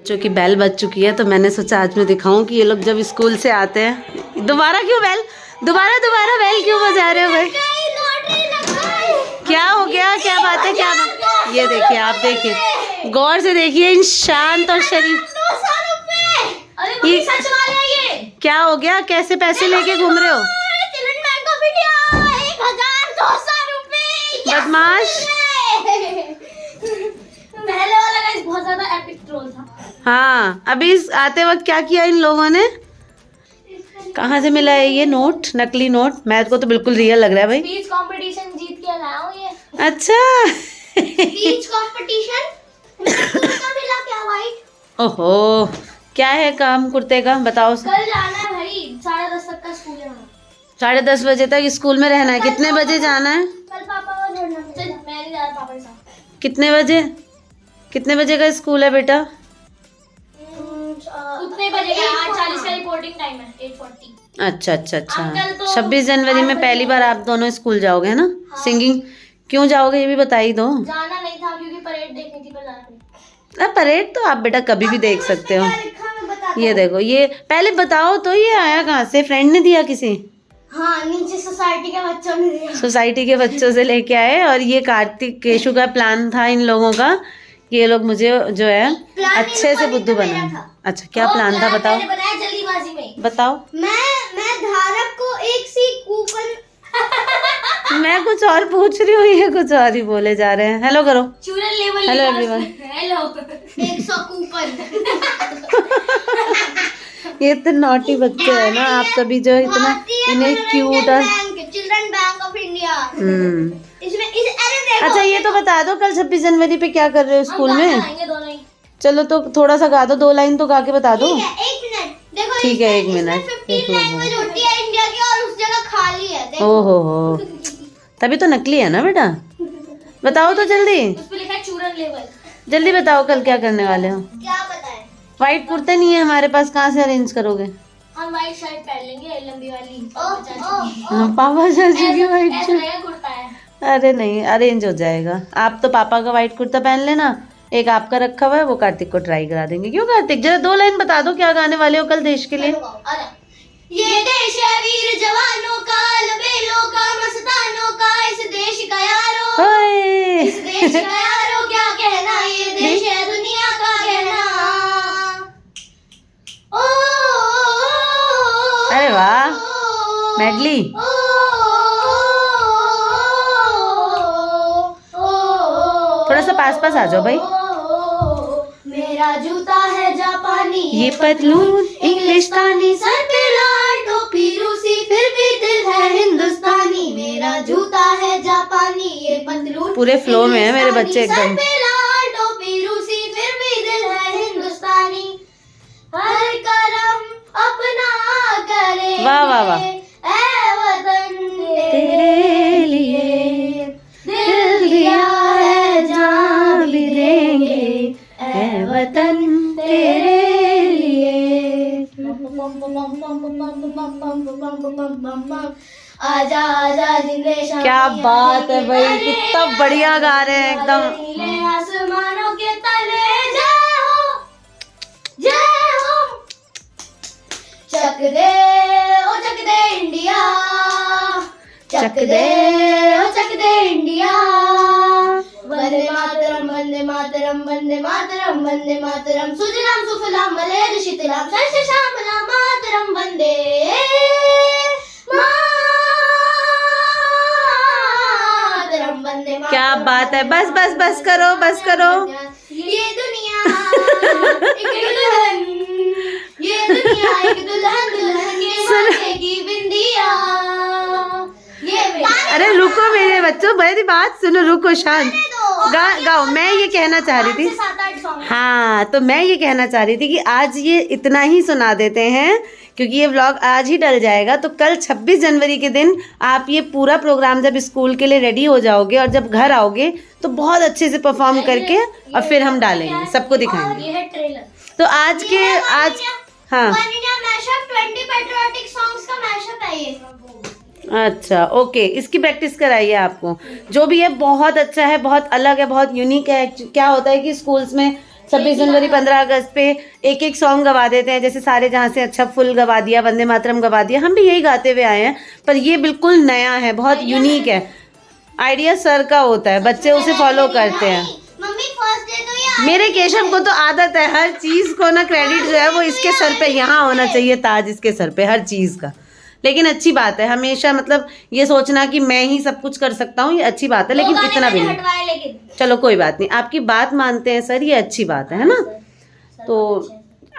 बच्चों की बेल बज चुकी है, तो मैंने सोचा आज मैं दिखाऊं कि ये लोग जब स्कूल से आते हैं। दोबारा क्यों बेल, दोबारा बेल क्यों बजा रहे हो भाई? क्या हो गया, क्या बात है, क्या बात? ये देखिए, आप देखिए, गौर से देखिए इन शांत और शरीफ। ये क्या हो गया, कैसे पैसे लेके घूम रहे हो? बदमाश। पहले वाला गाइस बहुत ज्यादा एपिक ट्रोल था। हाँ, अभी इस आते वक्त क्या किया इन लोगों ने? कहाँ से मिला है ये नोट, नकली नोट? मैथ को तो बिल्कुल रियल लग रहा है भाई। स्पीच कंपटीशन जीत के लाया हूँ ये। अच्छा। स्पीच कंपटीशन कुर्ता मिला क्या वाइट? ओहो, क्या है काम कुर्ते का, बताओ। कल जाना है भाई, 10:30 तक का स्कूल है। 10:30 बजे तक स्कूल में रहना है। कितने बजे जाना है? कल पापा को छोड़ना है। चल मैं नहीं जा रहा पापा के साथ। कितने बजे का स्कूल है बेटा? उतने बजे का 8:40 का रिपोर्टिंग टाइम है, 8:40। अच्छा अच्छा अच्छा। अंकल तो 26 जनवरी में पहली बार आप दोनों स्कूल जाओगे है ना? सिंगिंग क्यों जाओगे ये भी बता ही दो। जाना नहीं था क्योंकि परेड देखनी थी, पर जाना नहीं। परेड तो आप बेटा कभी भी देख सकते हो। ये देखो, ये पहले बताओ तो ये आया कहाँ से? फ्रेंड ने दिया किसी? हाँ, नीचे सोसाइटी के बच्चों ने दिया। सोसाइटी के बच्चों से लेके आए। और ये कार्तिक केशु का प्लान था इन लोगों का कि ये लोग मुझे जो है अच्छे से बुद्धू बनाए। अच्छा, क्या प्लान था बताओ? मैंने बनाया जल्दीबाजी में। बताओ। मैं धारक को एक सी कूपन मैं कुछ और पूछ रही हूँ, ये कुछ और ही बोले जा रहे हैं। हेलो करो। चूरन level. Hello everyone. Hello 100 coupon. ये तो नॉटी बच्चे हैं ना आप सभी, जो इतना इन्हें क्यूट और चिल्ड्रन बैंक ऑफ इंडिया। इसमें अरे देखो। अच्छा, ये तो बता दो कल 26 जनवरी पे क्या कर रहे हो स्कूल में? दोनों ही। चलो तो थोड़ा सा गा दो, 2 लाइन तो गा के बता दो। ठीक है, 1 मिनट देखो। ठीक है, 1 मिनट। 15 लैंग्वेज होती है इंडिया की और उस जगह खाली है, देखो। ओहो, तभी तो नकली है ना बेटा। बताओ तो जल्दी, उस पे लिखा है चूरन लेवल। जल्दी बताओ कल क्या करने वाले हो? क्या बताएं? व्हाइट कुर्ते नहीं है हमारे पास, कहाँ से अरेंज करोगे? हम व्हाइट शर्ट पहन लेंगे, लंबी वाली। पापा चाची की व्हाइट ऐसा शर्ट। रहेगा, कुर्ता है। अरे नहीं, अरेंज हो जाएगा। आप तो पापा का व्हाइट कुर्ता पहन लेना, एक आपका रखा हुआ है, वो कार्तिक को ट्राई करा देंगे। क्यों कार्तिक, जरा 2 लाइन बता दो क्या गाने वाले हो कल देश के लिए? ये देश है वीर जवानों का, लबेलों का, मस्तानों का, इस देश का यारो, ओए। इस देश का यारो क्या कहना, ये देश है दुनिया का कहना। ओ, अरे वाह, मेडली। थोड़ा सा पास आ जाओ भाई। मेरा जूता है जापानी, ये पतलून इंग्लिस्तानी, सर पे लाल टोपी रूसी, फिर भी दिल है हिंदुस्तानी। मेरा जूता है जापानी, ये पतलून पूरे फ्लो में है मेरे बच्चे एकदम। सर पे लाल टोपी रूसी, फिर भी दिल है हिंदुस्तानी। हर करम अपना करे, वाह वाह वाह। ऐ वतन तेरे लिए दिल दिया है, जान भी देंगे, ऐ वतन तेरे लिए। आजा आजा जिंदे शाम। क्या बात है भाई, कितना बढ़िया गा रहे हैं एकदम। नीले आसमानों के तले जय हो, जय हो। चक दे ओ चक दे इंडिया, चक दे ओ चक दे इंडिया। वंदे मातरम, वंदे मातरम, वंदे मातरम, वंदे मातरम। सुजलाम सुफलाम मलयज शीतलाम, शस्य श्यामलाम मातरम वंदे मातरम, वंदे मातरम। क्या बात है, बस बस बस करो, बस करो। ये दुनिया एक दुल्हन, ये दुनिया एक दुल्हन, दुल्हन के माथे की बिंदिया। अरे रुको मेरे बच्चों, मेरी बात सुनो, रुको शांत। गाओ। मैं ये कहना चाह रही थी, 7-8 सॉन्ग। हाँ, तो मैं ये कहना चाह रही थी कि आज ये इतना ही सुना देते हैं, क्योंकि ये व्लॉग आज ही डल जाएगा। तो कल 26 जनवरी के दिन आप ये पूरा प्रोग्राम जब स्कूल के लिए रेडी हो जाओगे और जब घर आओगे तो बहुत अच्छे से परफॉर्म करके और फिर हम डालेंगे, सबको दिखाएंगे। ये है ट्रेलर। तो आज हाँ, 20 पेट्रियोटिक सॉन्ग्स का मैशअप है ये। अच्छा ओके, इसकी प्रैक्टिस कराइए आपको। जो भी है बहुत अच्छा है, बहुत अलग है, बहुत यूनिक है। क्या होता है कि स्कूल्स में 26 जनवरी 15 अगस्त पे एक एक सॉन्ग गवा देते हैं, जैसे सारे जहाँ से अच्छा फुल गवा दिया, वंदे मातरम गवा दिया, हम भी यही गाते हुए आए हैं, पर ये बिल्कुल नया है, बहुत यूनिक है। आइडिया सर का होता है, बच्चे उसे फॉलो करते हैं। मम्मी फर्स्ट डे तो ये मेरे केशव को तो आदत है हर चीज को ना, क्रेडिट जो है वो इसके सर पे, यहाँ होना चाहिए ताज इसके सर पे हर चीज का। लेकिन अच्छी बात है, हमेशा मतलब ये सोचना कि मैं ही सब कुछ कर सकता हूँ, ये अच्छी बात है, लेकिन इतना भी नहीं। हटवाए लेकिन चलो कोई बात नहीं, आपकी बात मानते हैं सर, ये अच्छी बात है ना। तो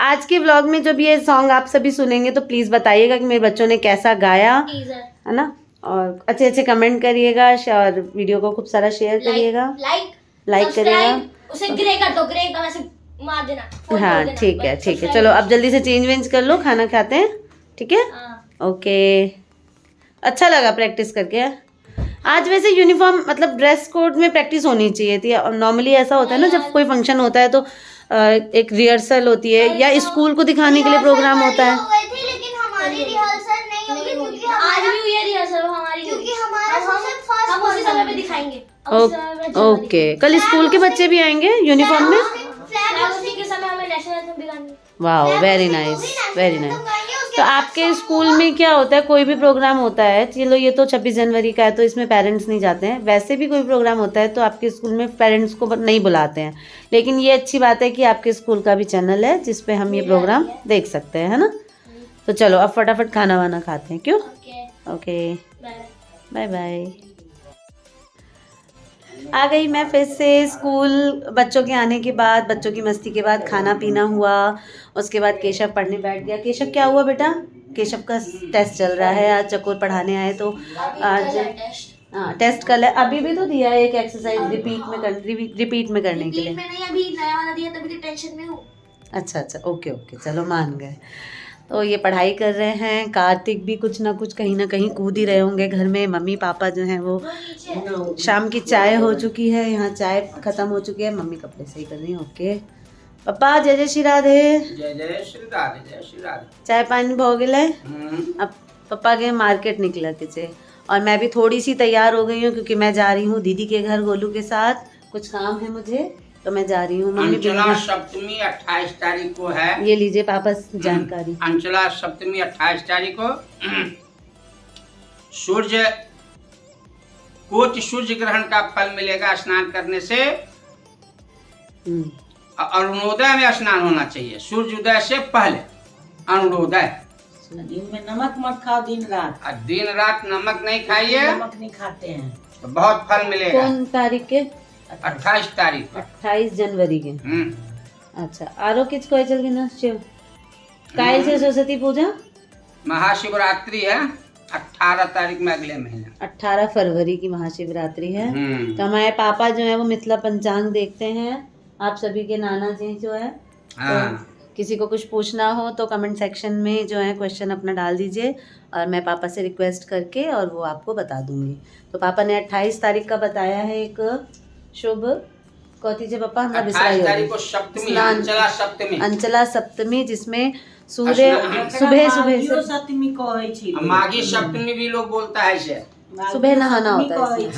आज के व्लॉग में जब ये सॉन्ग आप सभी सुनेंगे तो प्लीज बताइएगा कि मेरे बच्चों ने कैसा गाया, है ना, और अच्छे अच्छे कमेंट करिएगा और वीडियो को खूब सारा शेयर करिएगा, लाइक करिएगा, उसे ग्रे कर दो, ग्रे एकदम ऐसे मार देना। हाँ ठीक है ठीक है, चलो अब जल्दी से चेंज वेंज कर लो, खाना खाते हैं, ठीक है। ओके, अच्छा लगा प्रैक्टिस करके। आज वैसे यूनिफॉर्म मतलब ड्रेस कोड में प्रैक्टिस होनी चाहिए थी। नॉर्मली ऐसा होता है ना, जब कोई फंक्शन होता है तो एक रिहर्सल होती है या स्कूल को दिखाने के लिए प्रोग्राम होता है। लेकिन हमारी रिहर्सल नहीं होगी क्योंकि आज भी हुई है रिहर्सल हमारी, क्योंकि हमारा सबसे फर्स्ट हम उसी समय पे दिखाएंगे। ओके, कल स्कूल के बच्चे भी आएंगे यूनिफॉर्म में। उसी के समय हमें नेशनल एंथम भी गाएंगे। वाह, वेरी नाइस, वेरी नाइस। तो आपके स्कूल में क्या होता है, कोई भी प्रोग्राम होता है, चलो ये तो 26 जनवरी का है तो इसमें पेरेंट्स नहीं जाते हैं, वैसे भी कोई प्रोग्राम होता है तो आपके स्कूल में पेरेंट्स को नहीं बुलाते हैं, लेकिन ये अच्छी बात है कि आपके स्कूल का भी चैनल है जिस पे हम ये प्रोग्राम देख सकते हैं, है ना। तो चलो अब फटाफट खाना वाना खाते हैं, क्यों। Okay, bye bye. आ गई मैं फिर से स्कूल। बच्चों के आने के बाद, बच्चों की मस्ती के बाद खाना पीना हुआ, उसके बाद केशव पढ़ने बैठ गया। केशव क्या हुआ बेटा, केशव का टेस्ट चल रहा है, आज चकोर पढ़ाने आए तो आज हाँ टेस्ट कर ले। अभी भी तो दिया है एक एक्सरसाइज रिपीट में करने के लिए। मैंने अभी नया वाला दिया तभी तो टेंशन में हूँ। अच्छा अच्छा, ओके ओके, चलो मान गए। तो ये पढ़ाई कर रहे हैं, कार्तिक भी कुछ ना कुछ कहीं ना कहीं कूद ही रहे होंगे घर में। मम्मी पापा जो हैं वो, शाम की चाय हो चुकी है, यहाँ चाय खत्म हो चुकी है, मम्मी कपड़े सही कर रही है। ओके पापा, जय जय श्री राधे। जय जय श्री राधे, जय श्री राधे। चाय पानी हो गया। अब पापा के मार्केट निकला किसे, और मैं भी थोड़ी सी तैयार हो गई हूँ क्योंकि मैं जा रही हूँ दीदी के घर गोलू के साथ, कुछ काम है मुझे तो मैं जा रही हूँ। मम्मी अंचला सप्तमी 28 तारीख को है, ये लीजिए पापा जानकारी। अंचला सप्तमी 28 तारीख को सूर्य कोटि सूर्य ग्रहण का फल मिलेगा स्नान करने से। अरुणोदय में स्नान होना चाहिए, सूर्योदय से पहले अरुणोदय। दिन में नमक मत खाओ, दिन रात। दिन रात नमक नहीं खाइए, नमक नहीं खाते हैं तो बहुत फल मिलेगा। कौन तारीख के? 28 तारीख को। 28 जनवरी के। अच्छा, आरो किस को चल ना शिव काय से सरस्वती पूजा महाशिवरात्रि है 18 तारीख में, अगले महीने 18 फरवरी की महाशिवरात्रि है। तो हमारे पापा जो है वो मिथिला पंचांग देखते हैं, आप सभी के नाना जी जो है। तो किसी को कुछ पूछना हो तो कमेंट सेक्शन में जो है क्वेश्चन अपना डाल दीजिए और मैं पापा से रिक्वेस्ट करके और वो आपको बता दूंगी। तो पापा ने 28 तारीख का बताया है एक शुभ कौती जे पापा, हमारा 28 तारीख को सप्तमी, अंचला सप्तमी। अंचला सप्तमी, जिसमें सूर्य सुबह से सप्तमी को है छी, माघी सप्तमी भी लोग बोलता है इसे। सुबह नहाना होता है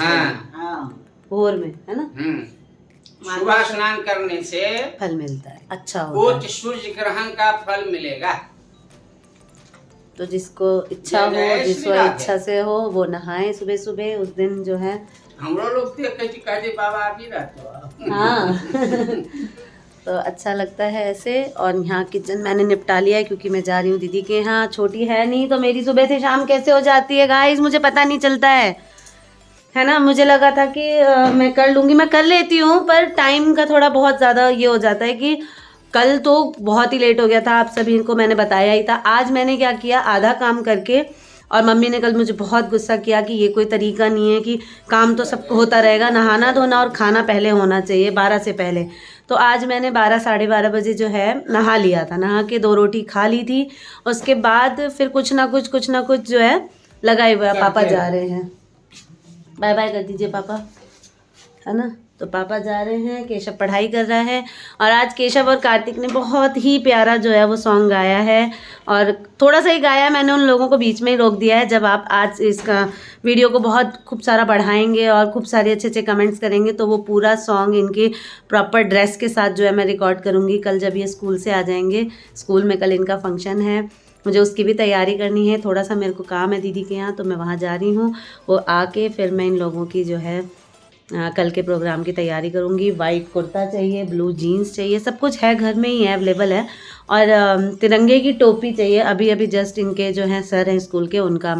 हाँ, भोर में, है ना। सुबह स्नान करने से फल मिलता है, अच्छा होता कोटि सूर्य ग्रहण का फल मिलेगा। तो जिसको इच्छा हो, जिसको इच्छा से हो वो नहाए सुबह सुबह उस दिन जो है। हम लोग कहते बाबा आप ही रहते हो। हाँ तो अच्छा लगता है ऐसे। और यहाँ किचन मैंने निपटा लिया है क्योंकि मैं जा रही हूँ दीदी के यहाँ। छोटी है नहीं तो मेरी सुबह से शाम कैसे हो जाती है गाइस, मुझे पता नहीं चलता है ना। मुझे लगा था कि मैं कर लूँगी, मैं कर लेती हूँ, पर टाइम का थोड़ा बहुत ज़्यादा ये हो जाता है कि कल तो बहुत ही लेट हो गया था, आप सभी को मैंने बताया ही था। आज मैंने क्या किया, आधा काम करके, और मम्मी ने कल मुझे बहुत गुस्सा किया कि ये कोई तरीका नहीं है कि काम तो सबको होता रहेगा, नहाना धोना और खाना पहले होना चाहिए 12 से पहले। तो आज मैंने 12 साढ़े 12 बजे जो है नहा लिया था, नहा के 2 रोटी खा ली थी। उसके बाद फिर कुछ ना कुछ जो है लगाए हुए। पापा जा रहे हैं, बाय बाय कर दीजिए पापा, है ना। तो पापा जा रहे हैं, केशव पढ़ाई कर रहा है। और आज केशव और कार्तिक ने बहुत ही प्यारा जो है वो सॉन्ग गाया है, और थोड़ा सा ही गाया, मैंने उन लोगों को बीच में ही रोक दिया है। जब आप आज इसका वीडियो को बहुत खूब सारा बढ़ाएंगे और खूब सारे अच्छे अच्छे कमेंट्स करेंगे तो वो पूरा सॉन्ग इनके प्रॉपर ड्रेस के साथ जो है मैं रिकॉर्ड करूँगी कल जब ये स्कूल से आ जाएंगे। स्कूल में कल इनका फंक्शन है, मुझे उसकी भी तैयारी करनी है। थोड़ा सा मेरे को काम है दीदी के यहाँ, तो मैं वहाँ जा रही हूँ। वो आके फिर मैं इन लोगों की जो है कल के प्रोग्राम की तैयारी करूँगी। वाइट कुर्ता चाहिए, ब्लू जीन्स चाहिए, सब कुछ है घर में ही है, अवेलेबल है। और तिरंगे की टोपी चाहिए। अभी अभी जस्ट इनके जो हैं सर हैं स्कूल के, उनका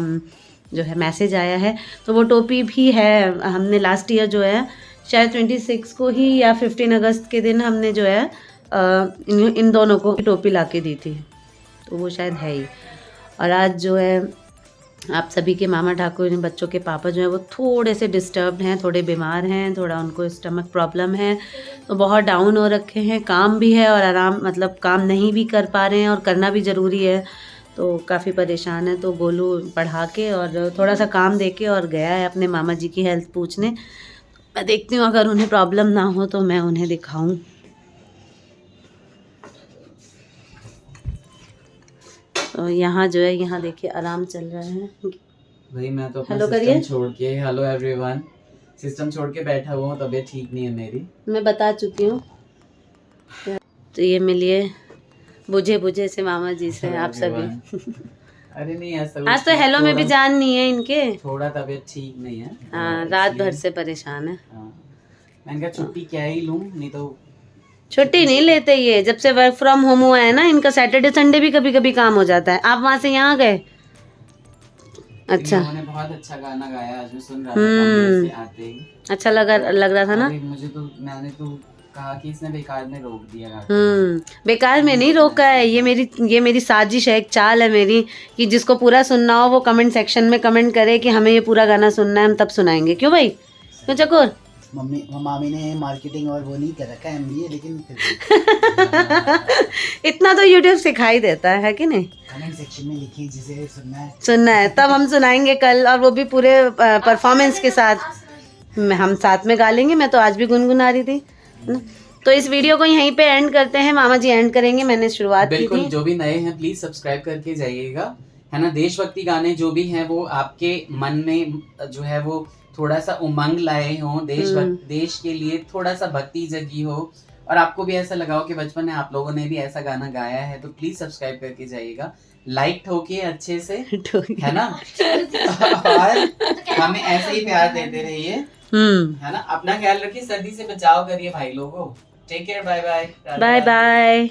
जो है मैसेज आया है, तो वो टोपी भी है। हमने लास्ट ईयर जो है शायद 26 को ही या 15 अगस्त के दिन हमने जो है इन दोनों को टोपी ला के दी थी, तो वो शायद है ही। और आज जो है आप सभी के मामा ठाकुर बच्चों के पापा जो हैं वो थोड़े से डिस्टर्ब्ड हैं, थोड़े बीमार हैं, थोड़ा उनको स्टमक प्रॉब्लम है, तो बहुत डाउन हो रखे हैं। काम भी है और आराम, मतलब काम नहीं भी कर पा रहे हैं और करना भी ज़रूरी है, तो काफ़ी परेशान है। तो गोलू पढ़ा के और थोड़ा सा काम दे के और गया है अपने मामा जी की हेल्थ पूछने। मैं देखती हूँ अगर उन्हें प्रॉब्लम ना हो तो मैं उन्हें दिखाऊँ। तो यहाँ जो है, यहाँ देखिए आराम चल रहा है। भाई मैं तो अपना हेलो करिए। सिस्टम छोड़ के, हेलो एवरीवन, सिस्टम छोड़ के बैठा हुआ हूँ, तबीयत ठीक नहीं है मेरी। मैं बता चुकी हूँ। तो ये मिलिए बुझे बुझे से मामा जी से आप सभी। अरे नहीं, ऐसा आज तो हेलो में भी जान नहीं है इनके, थोड़ा तबीयत ठीक नहीं है। हाँ रात भर से परेशान है। हाँ, मैंने कहा छुट्टी क्या ही लूँ, नहीं तो छुट्टी नहीं लेते ये, जब से वर्क फ्रॉम होम हुआ है ना, इनका सैटरडे संडे भी कभी कभी काम हो जाता है। आप वहाँ से यहाँ गए? अच्छा, उन्होंने बहुत अच्छा गाना गाया आज, मैं सुन रहा था कमरे से आते ही। अच्छा लग रहा था ना। अरे मुझे तो, मैंने तो कहा कि इसने बेकार में रोक दिया गाना। बेकार में नहीं रोका है, ये मेरी साजिश है, एक चाल है मेरी, कि जिसको पूरा सुनना हो वो कमेंट सेक्शन में कमेंट करे कि हमें ये पूरा गाना सुनना है, हम तब सुनाएंगे। क्यों भाई, क्यों चकोर? मामी ने मार्केटिंग और वो नहीं कर रखा है MBA, लेकिन इतना तो YouTube सिखाई देता है कि नहीं? कमेंट सेक्शन में लिखिए जिसे सुनना है तब हम सुनाएंगे कल, और वो भी पूरे परफॉर्मेंस के साथ हम साथ में गा लेंगे। मैं तो आज भी गुनगुना रही थी ना। तो इस वीडियो को यहीं पे एंड करते हैं, मामा जी एंड करेंगे, मैंने शुरुआत की बिल्कुल। थी। जो भी नए हैं प्लीज सब्सक्राइब करके जाइएगा, है ना। देशभक्ति गाने जो भी हैं वो आपके मन में जो है वो थोड़ा सा उमंग लाए हों, देश के लिए थोड़ा सा भक्ति जगी हो, और आपको भी ऐसा लगा हो कि बचपन में आप लोगों ने भी ऐसा गाना गाया है, तो प्लीज सब्सक्राइब करके जाइएगा, लाइक ठोकिए अच्छे से, है ना। और हमें ऐसे ही प्यार देते रहिए, है ना। अपना ख्याल रखिए, सर्दी से बचाव करिए भाई लोगों। Take care, bye bye, bye bye.